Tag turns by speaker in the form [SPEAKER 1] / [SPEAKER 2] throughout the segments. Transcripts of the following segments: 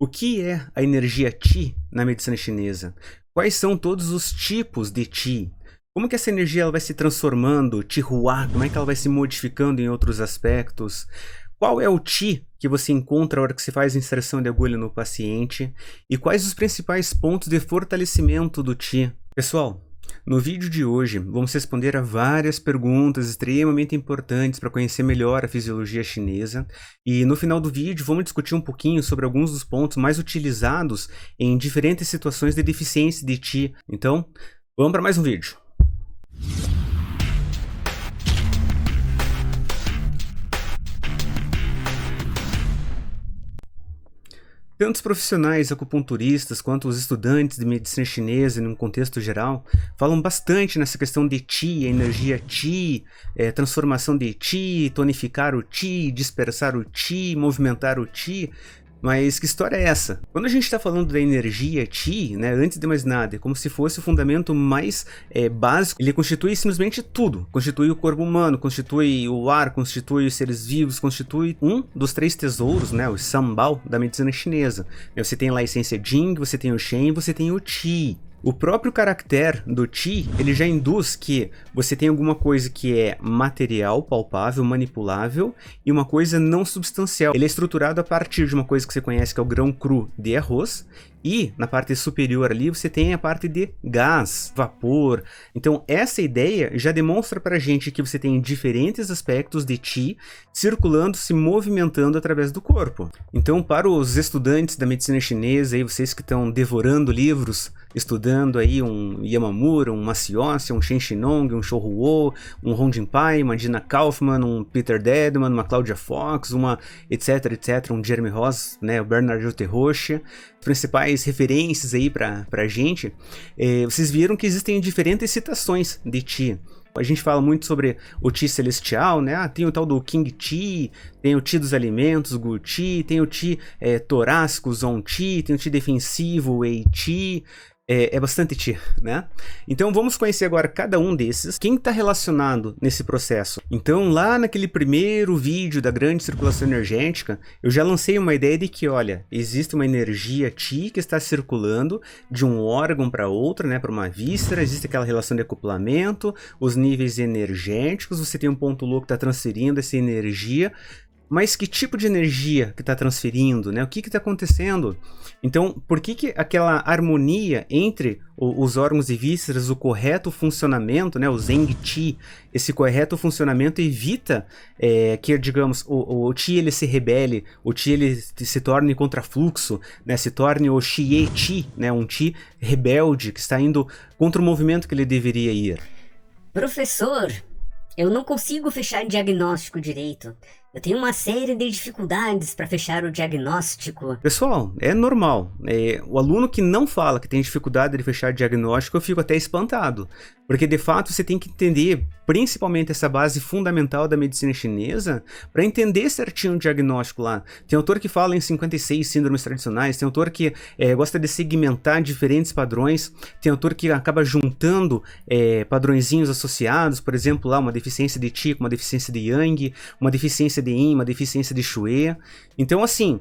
[SPEAKER 1] O que é a energia Qi na medicina chinesa? Quais são todos os tipos de Qi? Como que essa energia ela vai se transformando, Qi Hua, como é que ela vai se modificando em outros aspectos? Qual é o Qi que você encontra na hora que você faz a inserção de agulha no paciente? E quais os principais pontos de fortalecimento do Qi? Pessoal, no vídeo de hoje vamos responder a várias perguntas extremamente importantes para conhecer melhor a fisiologia chinesa e no final do vídeo vamos discutir um pouquinho sobre alguns dos pontos mais utilizados em diferentes situações de deficiência de Qi. Então, vamos para mais um vídeo. Tanto os profissionais acupunturistas quanto os estudantes de medicina chinesa, num contexto geral, falam bastante nessa questão de Qi, energia Qi, transformação de Qi, tonificar o Qi, dispersar o Qi, movimentar o Qi. Mas que história é essa? Quando a gente está falando da energia Qi, né, antes de mais nada, é como se fosse o fundamento mais básico. Ele constitui simplesmente tudo. Constitui o corpo humano, constitui o ar, constitui os seres vivos, constitui um dos três tesouros, né, o Sanbao da medicina chinesa. Você tem lá a essência Jing, você tem o Shen e você tem o Qi. O próprio caractere do Qi, ele já induz que você tem alguma coisa que é material, palpável, manipulável e uma coisa não substancial. Ele é estruturado a partir de uma coisa que você conhece que é o grão cru de arroz e na parte superior ali você tem a parte de gás, vapor. Então essa ideia já demonstra pra gente que você tem diferentes aspectos de Qi circulando, se movimentando através do corpo. Então para os estudantes da medicina chinesa, aí, vocês que estão devorando livros, estudando aí um Yamamura, um Maciossi, um Shen Shinong, um Shou Ruo, um Hong Jinpai, uma Gina Kaufman, um Peter Dedman, uma Claudia Fox, uma etc, um Jeremy Ross, né, o Bernard Uterrocha, principais referências aí pra gente, vocês viram que existem diferentes citações de Qi. A gente fala muito sobre o Qi celestial, né? Tem o tal do King Qi, tem o Qi dos alimentos, Gu Qi, tem o Qi torácico, Zong Qi, tem o Qi defensivo, Wei Qi. É bastante Qi, né? Então vamos conhecer agora cada um desses, quem está relacionado nesse processo. Então lá naquele primeiro vídeo da grande circulação energética, eu já lancei uma ideia de que, olha, existe uma energia Qi que está circulando de um órgão para outro, né, para uma víscera, existe aquela relação de acoplamento, os níveis energéticos, você tem um ponto louco que está transferindo essa energia. Mas que tipo de energia que está transferindo, né? O que está acontecendo? Então, por que aquela harmonia entre os órgãos e vísceras, o correto funcionamento, né? O Zeng Qi, esse correto funcionamento evita que, digamos, o Qi ele se rebele, o Qi ele se torne contrafluxo, né? Se torne o Xie Qi, né? Um Qi rebelde que está indo contra o movimento que ele deveria ir.
[SPEAKER 2] Professor, eu não consigo fechar diagnóstico direito. Eu tenho uma série de dificuldades para fechar o diagnóstico.
[SPEAKER 1] Pessoal, é normal. O aluno que não fala que tem dificuldade de fechar diagnóstico, eu fico até espantado. Porque, de fato, você tem que entender, principalmente essa base fundamental da medicina chinesa, para entender certinho o diagnóstico lá. Tem autor que fala em 56 síndromes tradicionais, tem autor que gosta de segmentar diferentes padrões, tem autor que acaba juntando padrõezinhos associados, por exemplo, lá uma deficiência de Qi, uma deficiência de Yang, uma deficiência de Yin, uma deficiência de Shui. Então, assim,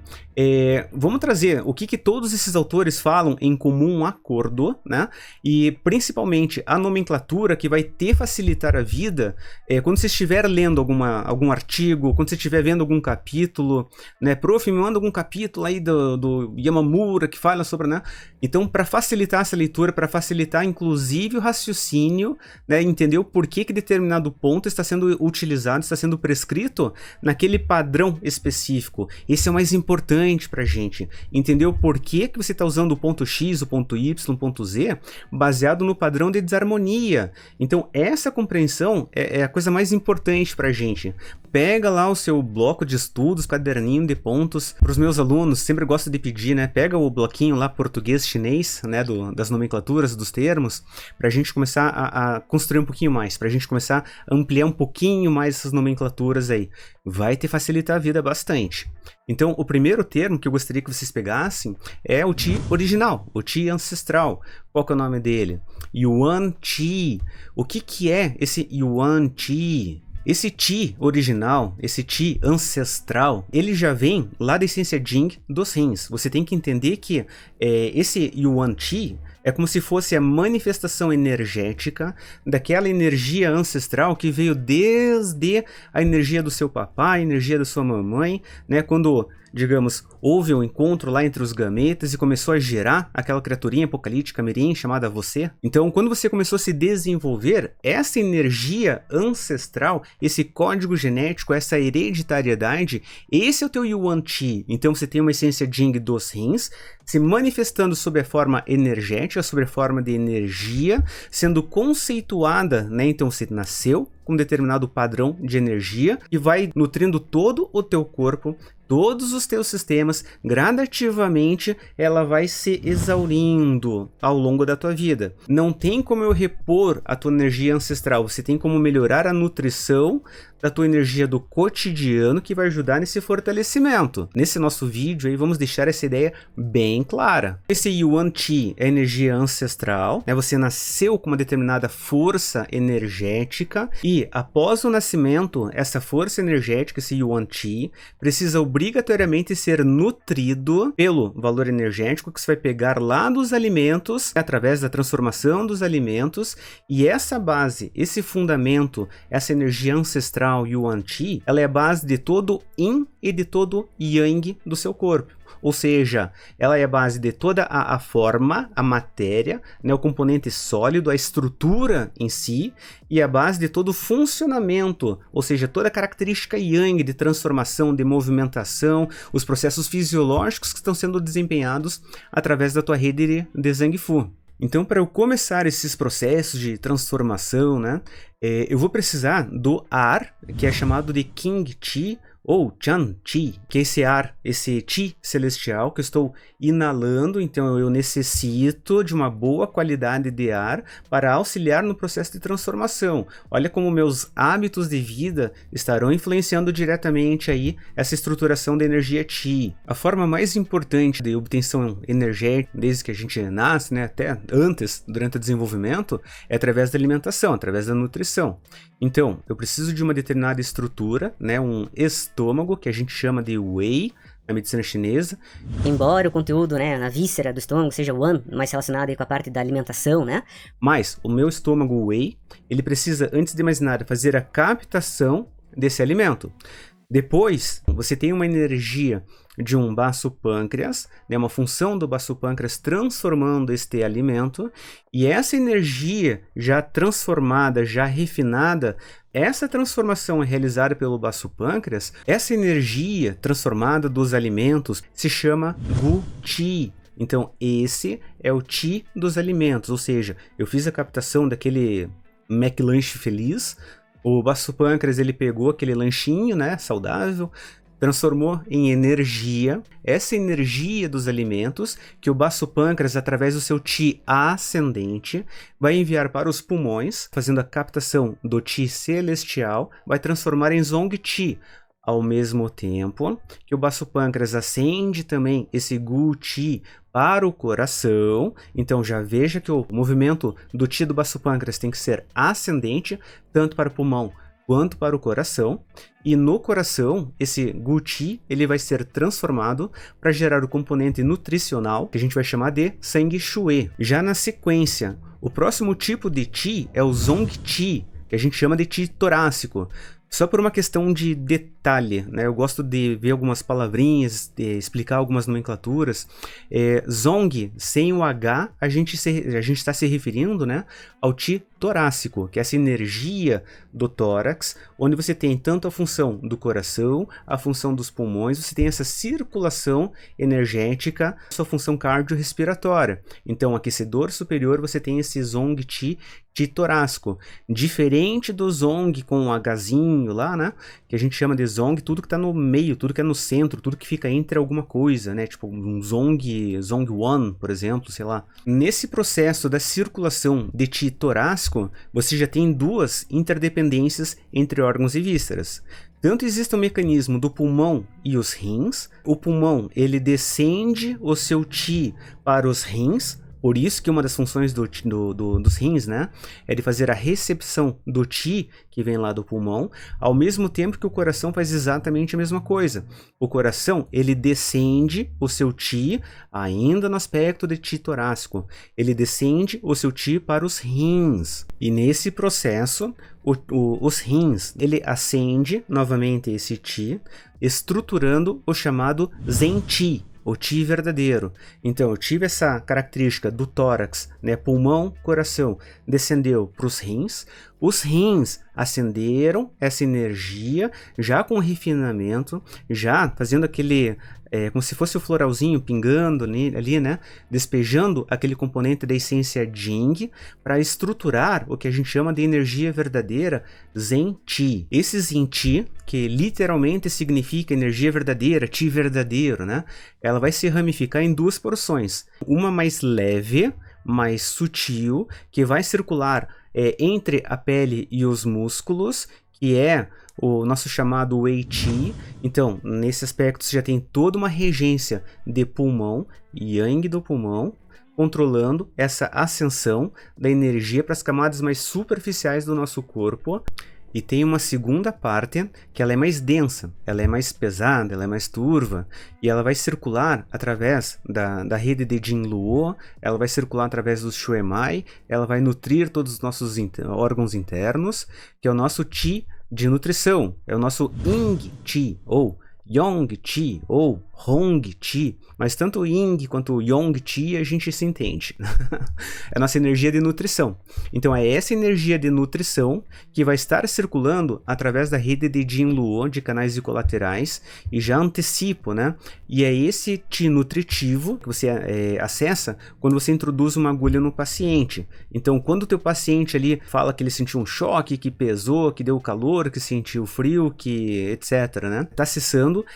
[SPEAKER 1] vamos trazer o que todos esses autores falam em comum acordo, né? E principalmente a nomenclatura que vai facilitar a vida quando você estiver lendo algum artigo, quando você estiver vendo algum capítulo, né? Prof, me manda algum capítulo aí do Yamamura que fala sobre, né? Então, para facilitar essa leitura, para facilitar inclusive o raciocínio, né? Entender o porquê que determinado ponto está sendo utilizado, está sendo prescrito naquele padrão específico. Esse é o mais importante pra gente. Entender o porquê que você está usando o ponto X, o ponto Y, o ponto Z, baseado no padrão de desarmonia. Então, essa compreensão é a coisa mais importante pra gente. Pega lá o seu bloco de estudos, caderninho de pontos. Para os meus alunos, sempre gosto de pedir, né? Pega o bloquinho lá português, chinês, né? Das nomenclaturas, dos termos, para a gente começar a construir um pouquinho mais, para a gente começar a ampliar um pouquinho mais essas nomenclaturas aí. Vai te facilitar a vida bastante. Então, o primeiro termo que eu gostaria que vocês pegassem é o Qi original, o Qi ancestral. Qual que é o nome dele? Yuan Qi. O que é esse Yuan Qi? Esse Qi original, esse Qi ancestral, ele já vem lá da essência Jing dos rins. Você tem que entender que esse Yuan Qi é como se fosse a manifestação energética daquela energia ancestral que veio desde a energia do seu papai, a energia da sua mamãe, né? Quando, digamos, houve um encontro lá entre os gametas e começou a gerar aquela criaturinha apocalíptica mirim chamada você. Então, quando você começou a se desenvolver, essa energia ancestral, esse código genético, essa hereditariedade, esse é o teu Yuan Qi. Então, você tem uma essência Jing dos rins, se manifestando sob a forma energética, sob a forma de energia, sendo conceituada, né? Então, você nasceu com um determinado padrão de energia e vai nutrindo todo o teu corpo, todos os teus sistemas, gradativamente ela vai se exaurindo ao longo da tua vida. Não tem como eu repor a tua energia ancestral, você tem como melhorar a nutrição da tua energia do cotidiano que vai ajudar nesse fortalecimento. Nesse nosso vídeo aí vamos deixar essa ideia bem clara. Esse Yuan Qi é energia ancestral, né? Você nasceu com uma determinada força energética e após o nascimento, essa força energética, esse Yuan Qi, precisa obrigatoriamente ser nutrido pelo valor energético que você vai pegar lá dos alimentos, através da transformação dos alimentos, e essa base, esse fundamento, essa energia ancestral Yuan Qi, ela é a base de todo Yin e de todo Yang do seu corpo. Ou seja, ela é a base de toda a forma, a matéria, né, o componente sólido, a estrutura em si, e a base de todo o funcionamento, ou seja, toda a característica Yang de transformação, de movimentação, os processos fisiológicos que estão sendo desempenhados através da tua rede de Zhang Fu. Então, para eu começar esses processos de transformação, né, eu vou precisar do ar, que é chamado de Qing Qi, ou Chan Qi, que é esse ar, esse Qi celestial que eu estou inalando. Então eu necessito de uma boa qualidade de ar para auxiliar no processo de transformação. Olha como meus hábitos de vida estarão influenciando diretamente aí essa estruturação da energia Qi. A forma mais importante de obtenção energética, desde que a gente nasce, né, até antes, durante o desenvolvimento, é através da alimentação, através da nutrição. Então, eu preciso de uma determinada estrutura, né, um estômago, que a gente chama de Wei, na medicina chinesa.
[SPEAKER 2] Embora o conteúdo, né, na víscera do estômago seja Wan, mais relacionado aí com a parte da alimentação, né?
[SPEAKER 1] Mas o meu estômago Wei, ele precisa, antes de mais nada, fazer a captação desse alimento. Depois, você tem uma energia de um baço pâncreas, né, uma função do baço pâncreas transformando este alimento, e essa energia já transformada, já refinada, essa transformação é realizada pelo baço pâncreas, essa energia transformada dos alimentos se chama Gu Qi. Então esse é o Qi dos alimentos, ou seja, eu fiz a captação daquele McLanche feliz, o baço pâncreas ele pegou aquele lanchinho, né, saudável, transformou em energia, essa energia dos alimentos que o baço pâncreas, através do seu Qi ascendente, vai enviar para os pulmões, fazendo a captação do Qi celestial, vai transformar em Zong Qi. Ao mesmo tempo que o baço pâncreas acende também esse Gu Qi para o coração, então já veja que o movimento do Qi do baço pâncreas tem que ser ascendente, tanto para o pulmão quanto para o coração, e no coração, esse Gu Qi, ele vai ser transformado para gerar o componente nutricional, que a gente vai chamar de Sangue Shui. Já na sequência, o próximo tipo de Qi é o Zong Qi, que a gente chama de Qi torácico. Só por uma questão de detalhe, né? Eu gosto de ver algumas palavrinhas, de explicar algumas nomenclaturas. Zong, sem o H, a gente está se referindo, né, ao Qi torácico, que é essa energia do tórax, onde você tem tanto a função do coração, a função dos pulmões, você tem essa circulação energética, sua função cardiorrespiratória. Então, aquecedor superior, você tem esse Zong Qi torácico. Diferente do Zong com um Hzinho lá, né, que a gente chama de Zong, tudo que está no meio, tudo que é no centro, tudo que fica entre alguma coisa, né, tipo um Zong 1, por exemplo, sei lá. Nesse processo da circulação de Qi torácico, você já tem duas interdependências entre órgãos e vísceras. Tanto existe o mecanismo do pulmão e os rins. O pulmão, ele descende o seu Qi para os rins, Por isso que uma das funções dos rins, né, é de fazer a recepção do Qi, que vem lá do pulmão, ao mesmo tempo que o coração faz exatamente a mesma coisa. O coração, ele descende o seu Qi, ainda no aspecto de Qi torácico, ele descende o seu Qi para os rins. E nesse processo, os rins, ele acende novamente esse Qi, estruturando o chamado Zen Qi, o Qi verdadeiro. Então eu tive essa característica do tórax, né, pulmão, coração, descendeu para os rins acenderam essa energia, já com refinamento, já fazendo aquele, como se fosse o floralzinho pingando ali, né, despejando aquele componente da essência Jing, para estruturar o que a gente chama de energia verdadeira, Zen Qi. Esse Zen Qi, que literalmente significa energia verdadeira, Qi verdadeiro, né, ela vai se ramificar em duas porções, uma mais leve, mais sutil, que vai circular entre a pele e os músculos, que é o nosso chamado Wei Qi. Então, nesse aspecto, você já tem toda uma regência de pulmão, Yang do pulmão, controlando essa ascensão da energia para as camadas mais superficiais do nosso corpo. E tem uma segunda parte que ela é mais densa, ela é mais pesada, ela é mais turva, e ela vai circular através da rede de Jing Luo, ela vai circular através do Shui Mai, ela vai nutrir todos os nossos órgãos internos, que é o nosso Qi de nutrição, é o nosso Ying Qi, ou Yong Qi, ou Hong Qi, mas tanto o Ying quanto o Yong Qi a gente se entende. É a nossa energia de nutrição. Então é essa energia de nutrição que vai estar circulando através da rede de Jing Luo, de canais e colaterais, e já antecipo, né? E é esse Qi nutritivo que você acessa quando você introduz uma agulha no paciente. Então quando o teu paciente ali fala que ele sentiu um choque, que pesou, que deu calor, que sentiu frio, que etc, né? Tá acessando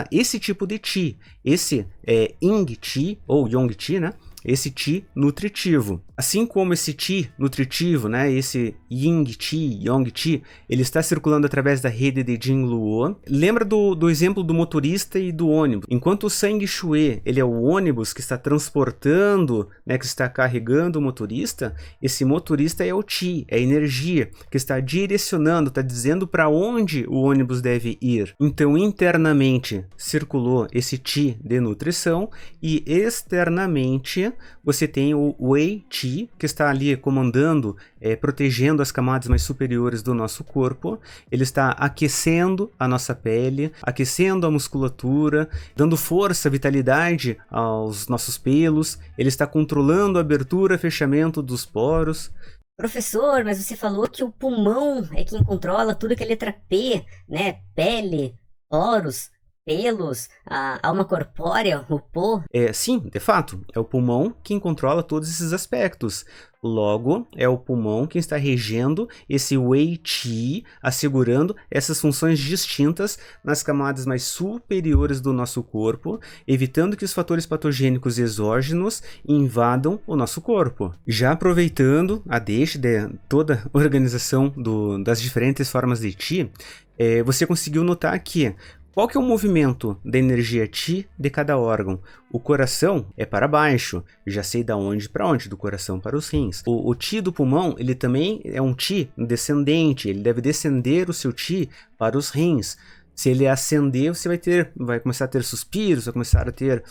[SPEAKER 1] esse tipo de Qi, esse Ying Qi ou Yong Qi, né? Esse Qi nutritivo. Assim como esse Qi nutritivo, né, esse Ying Qi, Yong Qi, ele está circulando através da rede de Jing Luo. Lembra do exemplo do motorista e do ônibus. Enquanto o Sang Shui, ele é o ônibus que está transportando, né, que está carregando o motorista, esse motorista é o Qi, é a energia que está direcionando, está dizendo para onde o ônibus deve ir. Então, internamente circulou esse Qi de nutrição e externamente você tem o Wei Qi, que está ali comandando, protegendo as camadas mais superiores do nosso corpo. Ele está aquecendo a nossa pele, aquecendo a musculatura, dando força, vitalidade aos nossos pelos. Ele está controlando a abertura, fechamento dos poros.
[SPEAKER 2] Professor, mas você falou que o pulmão é quem controla tudo que é letra P, né? Pele, poros, pelos, a alma corpórea, o pó.
[SPEAKER 1] Sim, de fato, é o pulmão quem controla todos esses aspectos. Logo, é o pulmão quem está regendo esse Wei Qi, assegurando essas funções distintas nas camadas mais superiores do nosso corpo, evitando que os fatores patogênicos exógenos invadam o nosso corpo. Já aproveitando a deixa de toda a organização das diferentes formas de Qi, você conseguiu notar que qual que é o movimento da energia Qi de cada órgão? O coração é para baixo, já sei da onde para onde, do coração para os rins. O Qi do pulmão, ele também é um Qi descendente, ele deve descender o seu Qi para os rins. Se ele ascender, você vai começar a ter suspiros, vai começar a ter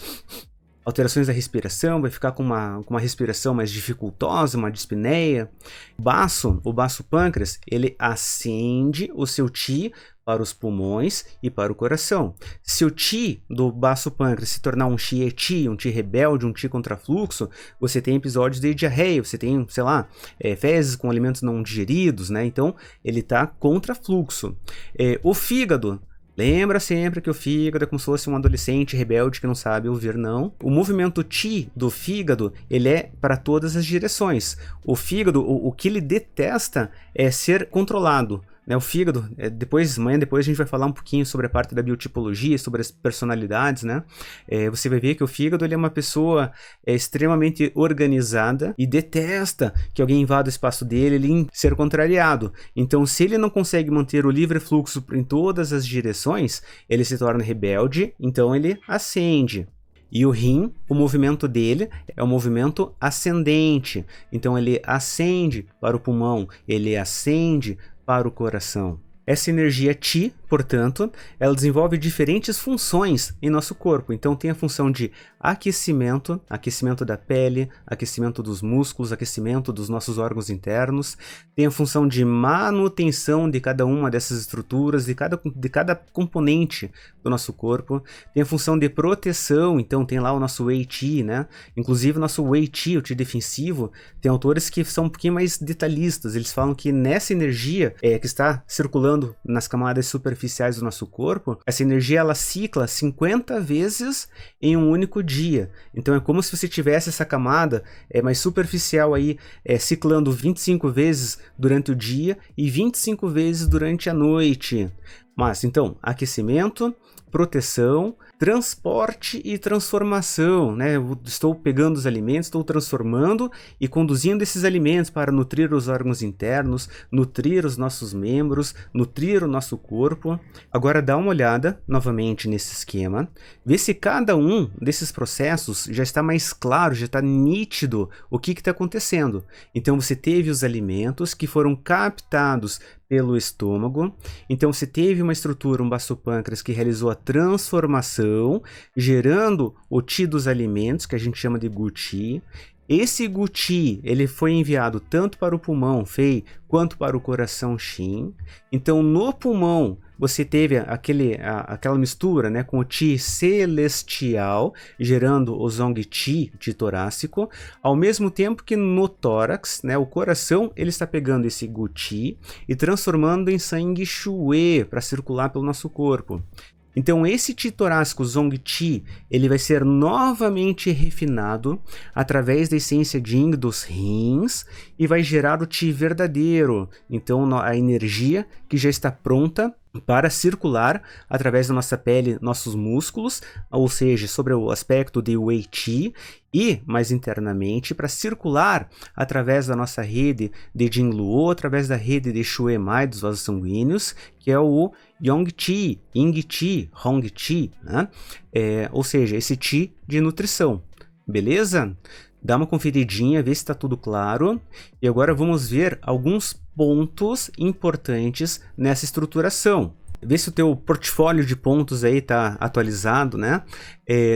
[SPEAKER 1] alterações da respiração, vai ficar com uma respiração mais dificultosa, uma dispneia. O baço pâncreas, ele acende o seu Qi para os pulmões e para o coração. Se o Qi do baço pâncreas se tornar um Qi Eti, um Qi rebelde, um Qi contrafluxo, você tem episódios de diarreia, você tem, sei lá, fezes com alimentos não digeridos, né? Então, ele está contrafluxo. O fígado, lembra sempre que o fígado é como se fosse um adolescente rebelde que não sabe ouvir não. O movimento Qi do fígado, ele é para todas as direções. O fígado, o que ele detesta é ser controlado. O fígado, amanhã depois a gente vai falar um pouquinho sobre a parte da biotipologia, sobre as personalidades, né? Você vai ver que o fígado, ele é uma pessoa extremamente organizada e detesta que alguém invada o espaço dele, ele ser contrariado. Então, se ele não consegue manter o livre fluxo em todas as direções, ele se torna rebelde, então ele acende. E o rim, o movimento dele é um movimento ascendente. Então ele ascende para o pulmão, ele ascende para o coração. Essa energia Qi, portanto, ela desenvolve diferentes funções em nosso corpo. Então tem a função de aquecimento, aquecimento da pele, aquecimento dos músculos, aquecimento dos nossos órgãos internos. Tem a função de manutenção de cada uma dessas estruturas, de cada componente do nosso corpo. Tem a função de proteção, então tem lá o nosso Wei Qi, né? Inclusive o nosso Wei Qi, o Qi defensivo, tem autores que são um pouquinho mais detalhistas. Eles falam que nessa energia que está circulando nas camadas superficiais do nosso corpo, essa energia ela cicla 50 vezes em um único dia. Então é como se você tivesse essa camada mais superficial aí ciclando 25 vezes durante o dia e 25 vezes durante a noite. Mas então, aquecimento, proteção, transporte e transformação, né? Eu estou pegando os alimentos, estou transformando e conduzindo esses alimentos para nutrir os órgãos internos, nutrir os nossos membros, nutrir o nosso corpo. Agora dá uma olhada novamente nesse esquema, vê se cada um desses processos já está mais claro, já está nítido o que está acontecendo. Então você teve os alimentos que foram captados pelo estômago, então você teve uma estrutura, um baço-pâncreas que realizou a transformação, gerando o Qi dos alimentos, que a gente chama de Gu Qi. Esse Gu Qi, ele foi enviado tanto para o pulmão, Fei, quanto para o coração, Xin. Então, no pulmão, você teve aquela mistura, né, com o Qi celestial, gerando o Zong Qi, Qi torácico, ao mesmo tempo que no tórax, né, o coração, ele está pegando esse Gu Qi e transformando em sangue Xue para circular pelo nosso corpo. Então esse Qi torácico Zong Qi, ele vai ser novamente refinado através da essência Jing dos rins e vai gerar o Qi verdadeiro. Então a energia que já está pronta para circular através da nossa pele, nossos músculos, ou seja, sobre o aspecto de Wei Qi, e mais internamente para circular através da nossa rede de Jing Luo, através da rede de Xue Mai dos vasos sanguíneos, que é o Yong Qi, Ying Qi, Hong Qi, né? Ou seja, esse Qi de nutrição, beleza? Dá uma conferidinha, vê se está tudo claro. E agora vamos ver alguns pontos importantes nessa estruturação. Vê se o teu portfólio de pontos aí está atualizado, né?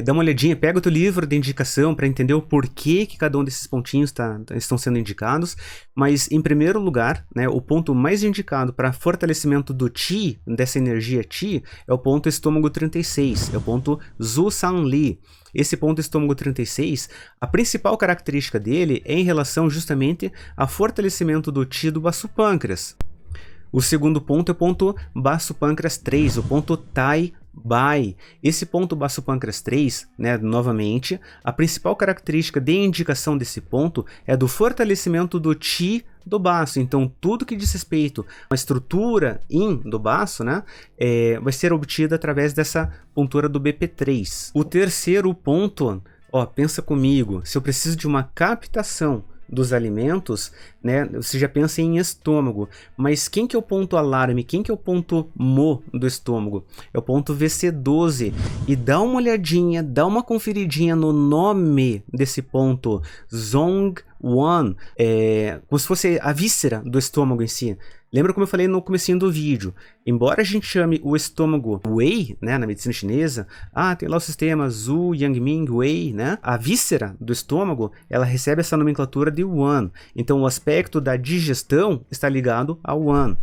[SPEAKER 1] Dá uma olhadinha, pega o teu livro de indicação para entender o porquê que cada um desses pontinhos estão sendo indicados. Mas, em primeiro lugar, né, o ponto mais indicado para fortalecimento do Qi, dessa energia Qi, é o ponto estômago 36, é o ponto Zhu San Li. Esse ponto estômago 36, a principal característica dele é em relação justamente ao fortalecimento do Qi do baço-pâncreas. O segundo ponto é o ponto baço-pâncreas 3, o ponto Tai Bai. Esse ponto baço-pâncreas 3, né, novamente, a principal característica de indicação desse ponto é do fortalecimento do Qi do baço. Então, tudo que diz respeito à estrutura Yin do baço, né, vai ser obtida através dessa pontura do BP3. O terceiro ponto, pensa comigo, se eu preciso de uma captação dos alimentos, né, você já pensa em estômago, mas quem que é o ponto alarme, quem que é o ponto Mo do estômago? É o ponto VC12, e dá uma olhadinha, dá uma conferidinha no nome desse ponto, Zong Wan, como se fosse a víscera do estômago em si. Lembra como eu falei no comecinho do vídeo? Embora a gente chame o estômago Wei, né, na medicina chinesa, tem lá o sistema Zhu, Yangming, Wei, né? A víscera do estômago, ela recebe essa nomenclatura de Wan. Então o aspecto da digestão está ligado ao Wan.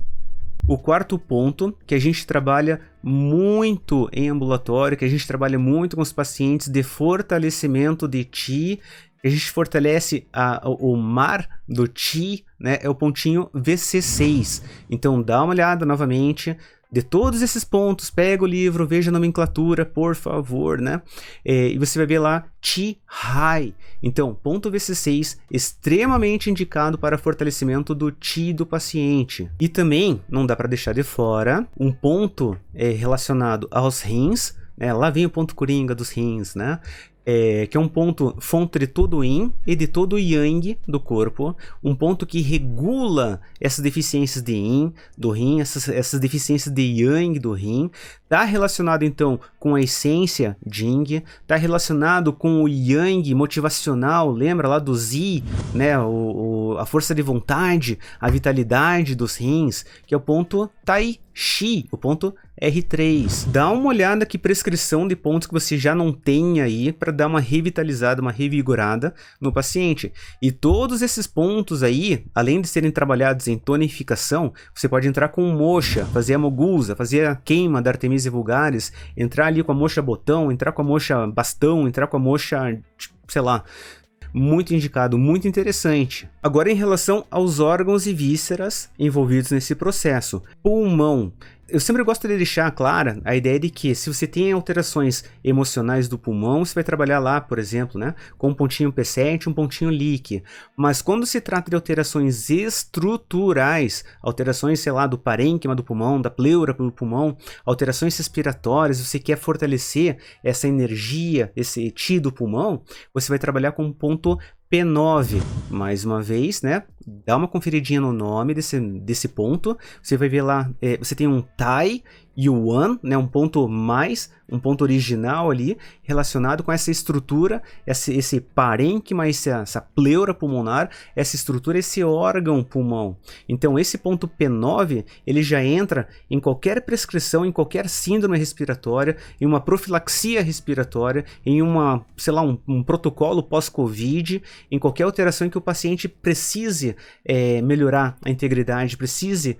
[SPEAKER 1] O quarto ponto, que a gente trabalha muito em ambulatório, que a gente trabalha muito com os pacientes de fortalecimento de Qi, que a gente fortalece o mar do Qi, né, é o pontinho VC6. Então dá uma olhada novamente de todos esses pontos, pega o livro, veja a nomenclatura, por favor, né? E você vai ver lá Qi Hai. Então, ponto VC6 extremamente indicado para fortalecimento do Qi do paciente. E também não dá para deixar de fora um ponto relacionado aos rins, né? Lá vem o ponto coringa dos rins, né? que é um ponto fonte de todo o yin e de todo o yang do corpo, um ponto que regula essas deficiências de yin do rim, essas deficiências de yang do rim. Está relacionado então com a essência Jing, está relacionado com o yang motivacional, lembra lá do Zi, né? A força de vontade, a vitalidade dos rins, que é o ponto Tai Chi, o ponto R3. Dá uma olhada que prescrição de pontos que você já não tem aí para dar uma revitalizada, uma revigorada no paciente. E todos esses pontos aí, além de serem trabalhados em tonificação, você pode entrar com moxa, fazer a mogusa, fazer a queima da Artemisia vulgaris, entrar ali com a moxa botão, entrar com a moxa bastão, entrar com a moxa, sei lá. Muito indicado, muito interessante. Agora, em relação aos órgãos e vísceras envolvidos nesse processo. Pulmão. Eu sempre gosto de deixar clara a ideia de que se você tem alterações emocionais do pulmão, você vai trabalhar lá, por exemplo, né, com um pontinho P7 e um pontinho LIC. Mas quando se trata de alterações estruturais, alterações, sei lá, do parênquima do pulmão, da pleura do pulmão, alterações respiratórias, você quer fortalecer essa energia, esse Qi do pulmão, você vai trabalhar com um ponto P9, mais uma vez, né? Dá uma conferidinha no nome desse ponto. Você vai ver lá, você tem um Tai e o Wan, né? Um ponto mais, um ponto original ali, relacionado com essa estrutura, esse parênquima, essa pleura pulmonar, essa estrutura, esse órgão pulmão. Então, esse ponto P9, ele já entra em qualquer prescrição, em qualquer síndrome respiratória, em uma profilaxia respiratória, em uma, sei lá, um protocolo pós-Covid, em qualquer alteração em que o paciente precise melhorar a integridade, precise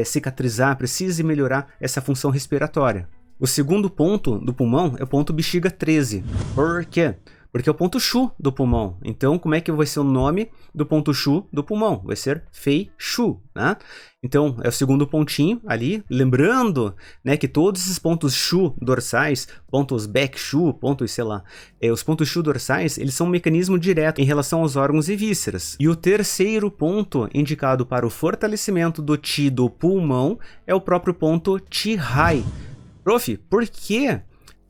[SPEAKER 1] cicatrizar, precise melhorar essa função respiratória. O segundo ponto do pulmão é o ponto bexiga 13. Por quê? Porque é o ponto Shu do pulmão. Então, como é que vai ser o nome do ponto Shu do pulmão? Vai ser Fei Shu, né? Então, é o segundo pontinho ali. Lembrando, né, que todos esses pontos Shu dorsais, pontos Back Shu, pontos, sei lá, os pontos Shu dorsais, eles são um mecanismo direto em relação aos órgãos e vísceras. E o terceiro ponto indicado para o fortalecimento do Qi do pulmão é o próprio ponto Qi Hai. Prof, por quê?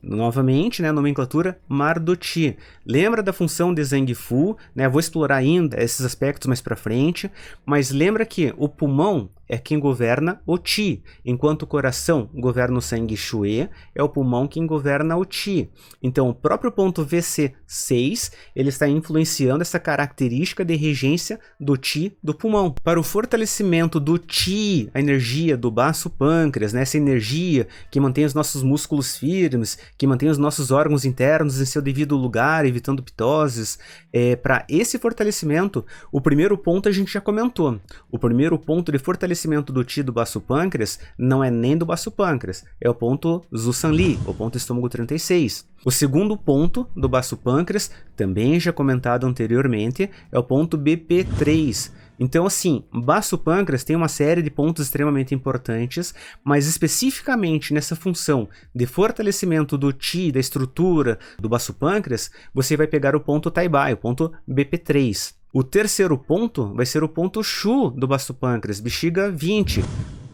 [SPEAKER 1] Novamente, né, nomenclatura Mardochi. Lembra da função de Zhang Fu, né? Vou explorar ainda esses aspectos mais para frente, mas lembra que o pulmão é quem governa o Qi, enquanto o coração governa o Sangue Shui, é o pulmão quem governa o Qi. Então, o próprio ponto VC6, ele está influenciando essa característica de regência do Qi do pulmão. Para o fortalecimento do Qi, a energia do baço pâncreas, né, essa energia que mantém os nossos músculos firmes, que mantém os nossos órgãos internos em seu devido lugar, evitando pitoses, para esse fortalecimento, o primeiro ponto a gente já comentou. O primeiro ponto de fortalecimento do Qi do baço pâncreas não é nem do baço pâncreas, é o ponto Zusanli, o ponto estômago 36. O segundo ponto do baço pâncreas, também já comentado anteriormente, é o ponto BP3. Então, assim, baço pâncreas tem uma série de pontos extremamente importantes, mas especificamente nessa função de fortalecimento do Qi, da estrutura do baço pâncreas, você vai pegar o ponto Taibai, o ponto BP3. O terceiro ponto vai ser o ponto Shu do baço pâncreas, bexiga 20.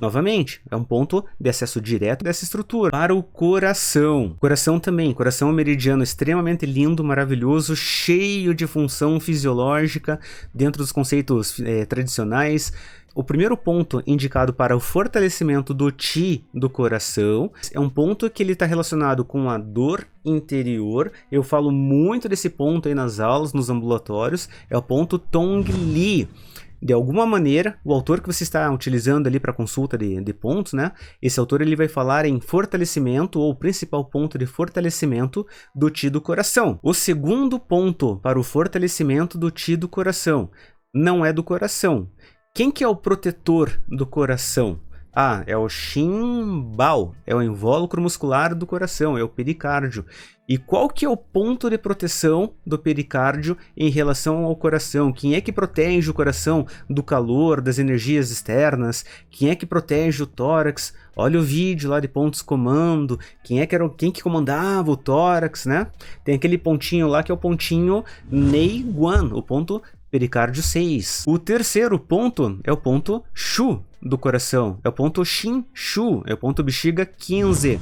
[SPEAKER 1] Novamente, é um ponto de acesso direto dessa estrutura. Para o coração. Coração também. Coração é um meridiano extremamente lindo, maravilhoso, cheio de função fisiológica dentro dos conceitos tradicionais. O primeiro ponto indicado para o fortalecimento do Qi do coração é um ponto que ele está relacionado com a dor interior. Eu falo muito desse ponto aí nas aulas, nos ambulatórios. É o ponto Tongli. De alguma maneira, o autor que você está utilizando ali para consulta de pontos, né? Esse autor ele vai falar em fortalecimento ou principal ponto de fortalecimento do Qi do coração. O segundo ponto para o fortalecimento do Qi do coração não é do coração. Quem que é o protetor do coração? Ah, é o Shinbao, é o invólucro muscular do coração, é o pericárdio. E qual que é o ponto de proteção do pericárdio em relação ao coração? Quem é que protege o coração do calor, das energias externas? Quem é que protege o tórax? Olha o vídeo lá de pontos comando. Quem que comandava o tórax, né? Tem aquele pontinho lá que é o pontinho Neiguan, o ponto pericárdio 6. O terceiro ponto é o ponto Shu do coração, é o ponto Shin Shu, é o ponto bexiga 15.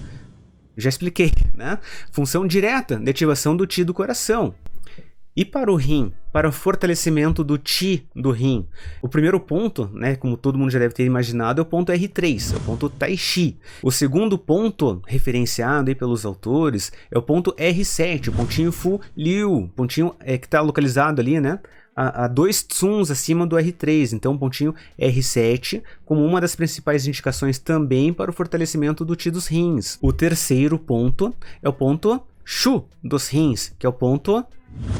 [SPEAKER 1] já expliquei, né? Função direta de ativação do Qi do coração. E para o rim, para o fortalecimento do Qi do rim, o primeiro ponto, né, como todo mundo já deve ter imaginado, é o ponto R3, é o ponto Tai Chi. O segundo ponto, referenciado aí pelos autores, é o ponto R7, o pontinho Fu Liu, pontinho que está localizado ali, né, a 2 tsuns acima do R3, então pontinho R7 como uma das principais indicações também para o fortalecimento do Qi dos rins. O terceiro ponto é o ponto Shu dos rins, que é o ponto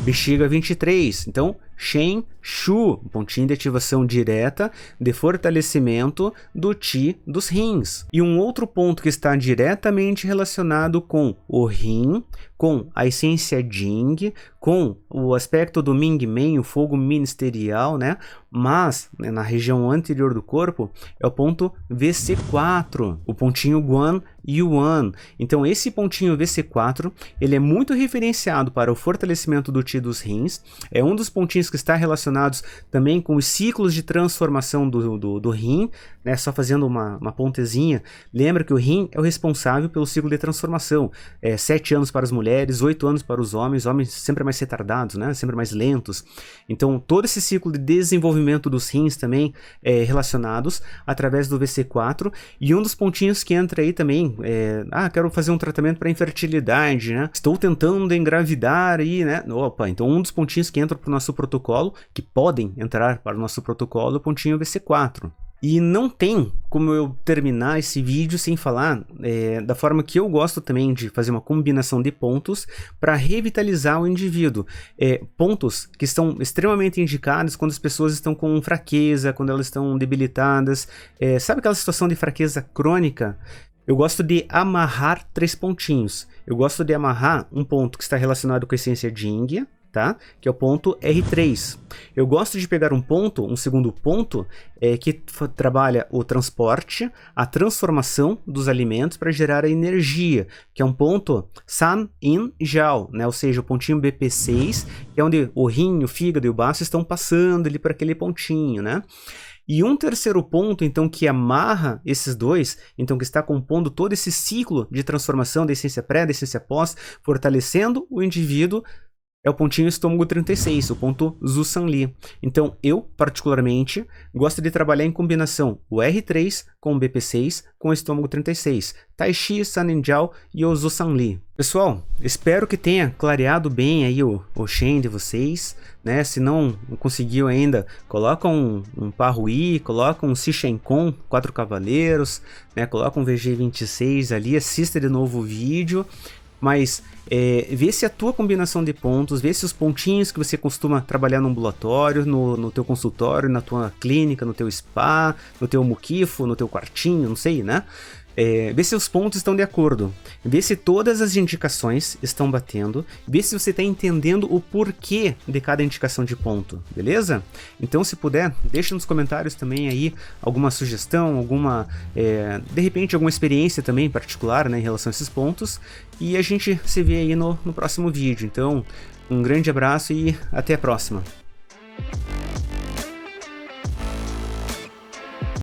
[SPEAKER 1] bexiga 23, então Shen Shu, pontinho de ativação direta de fortalecimento do Qi dos rins. E um outro ponto que está diretamente relacionado com o rim, com a essência Jing, com o aspecto do Ming Men, o fogo ministerial, né? Mas né, na região anterior do corpo é o ponto VC4, o pontinho Guan Yuan. Então esse pontinho VC4 ele é muito referenciado para o fortalecimento do Qi dos rins, é um dos pontinhos que está relacionados também com os ciclos de transformação do rim, né? Só fazendo uma pontezinha, lembra que o rim é o responsável pelo ciclo de transformação, 7 anos para as mulheres, 8 anos para os homens sempre mais retardados, né? Sempre mais lentos, então todo esse ciclo de desenvolvimento dos rins também é relacionados através do VC4, e um dos pontinhos que entra aí também quero fazer um tratamento para infertilidade, né? Estou tentando engravidar aí, né? Opa, então um dos pontinhos que entra para o nosso protocolo, que podem entrar para o nosso protocolo, é o pontinho VC4. E não tem como eu terminar esse vídeo sem falar da forma que eu gosto também de fazer uma combinação de pontos para revitalizar o indivíduo. Pontos que estão extremamente indicados quando as pessoas estão com fraqueza, quando elas estão debilitadas. Sabe aquela situação de fraqueza crônica? Eu gosto de amarrar 3 pontinhos. Eu gosto de amarrar um ponto que está relacionado com a essência Jing, tá? Que é o ponto R3. Eu gosto de pegar um segundo ponto, que trabalha o transporte, a transformação dos alimentos para gerar a energia, que é um ponto San In Jiao, né? Ou seja, o pontinho BP6, que é onde o rim, o fígado e o baço estão passando ali por aquele pontinho, né? E um terceiro ponto, então, que amarra esses dois, então que está compondo todo esse ciclo de transformação da essência pré, da essência pós, fortalecendo o indivíduo, é o pontinho estômago 36, o ponto Zhu Sanli. Então, eu, particularmente, gosto de trabalhar em combinação o R3 com o BP6 com o estômago 36, Tai Chi, Sanin Jiao e o Zhu Sanli. Pessoal, espero que tenha clareado bem aí o Shen de vocês, né? Se não conseguiu ainda, coloca um Parui, coloca um Si Shen Kong, 4 cavaleiros, né? Coloca um VG26 ali, assista de novo o vídeo. Mas vê se a tua combinação de pontos, vê se os pontinhos que você costuma trabalhar no ambulatório, no teu consultório, na tua clínica, no teu spa, no teu muquifo, no teu quartinho, não sei, né? Vê se os pontos estão de acordo, vê se todas as indicações estão batendo, vê se você está entendendo o porquê de cada indicação de ponto, beleza? Então, se puder, deixa nos comentários também aí alguma sugestão, de repente alguma experiência também particular, né, em relação a esses pontos, e a gente se vê aí no próximo vídeo. Então, um grande abraço e até a próxima!